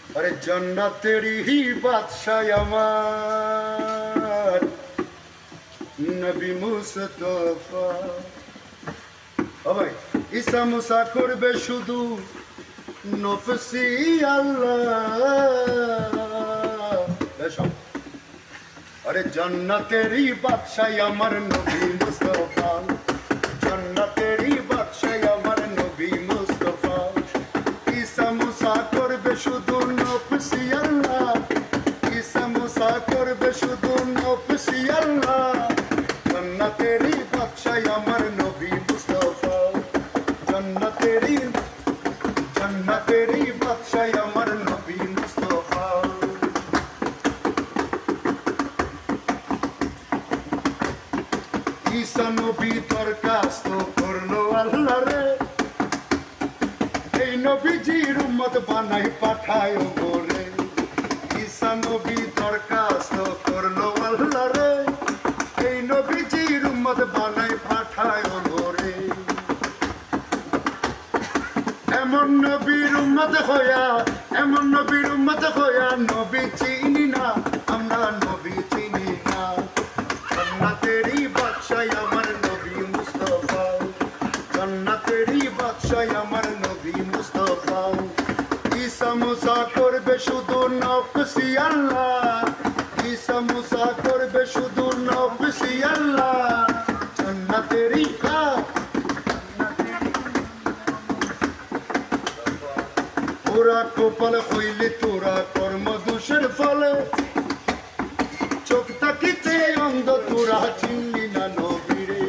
अरे जन्नतेरी ही बादशाह আমার নবী মুস্তাফা। ও ভাই, ঈসা মুসা করবে শুধু নফসি আল্লাহ। अरे जन्नतेरी बादशाह আমার নবী মুস্তাফা, जन्नतेरी बादशाह আমার নবী মুস্তাফা। ঈসা মুসা করবে শুধু নফসি আল্লাহ, ঈসা মুসা করবে শুধু নফসি আল্লাহ। जन्नतेरी बादशाह আমার নবী মুস্তাফা, जन्नतेरी बादशाह আমার নবী মুস্তাফা। ঈসা নবী দরখাস্ত করলো আল্লাহ রে, এই নবীজির উম্মত বানাই পাঠায় গোরে। ঈসা নবী দরখাস্ত করলো আল্লাহ রে, এই নবীজির উম্মত বানাই পাঠায় গোরে। এমন নবীর উম্মত হইয়া, এমন নবীর উম্মত হইয়া নবী চিনি না, আমরা নবী চিনি না। जन्नतेरी बादशाह আমার নবী মুস্তাফা, जन्नतेरी बादशाह আমার নবী মুস্তাফা। ঈসা মুসা করবে শুধু নফসি আল্লাহ, ঈসা মুসা করবে শুধু নফসি আল্লাহ। जन्नतेरी का তোরা কপাল হইলে তোরা কর্ম দোষের ফলে, চোখ তাকিতে অন্ধ তোরা চিনলি না নবীরে।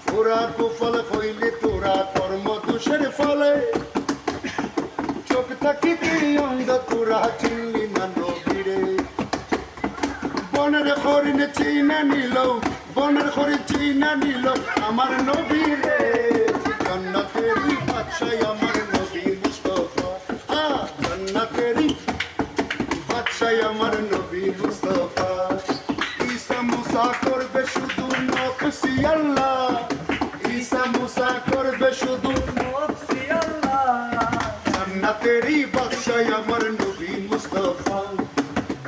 তোরা কপাল হইলে তোরা কর্ম দোষের ফলে, চোখ তাকিতে অন্ধ তোরা চিনলি না নবীরে। বনের হরিণ চিনা নিল, বনের হরিণ চিনা নিল আমার নবীরে। জন্নতেরি বাদশাহ আমার নবী মুস্তাফা, जन्नतेरी बादशाह আমার নবী মুস্তাফা। ঈসা মুসা করবে শুধু নফসি আল্লাহ, ঈসা মুসা করবে শুধু নফসি আল্লাহ। जन्नतेरी बादशाह আমার নবী মুস্তাফা,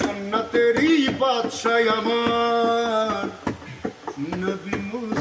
जन्नतेरी बादशाह আমার নবী মুস্তাফা।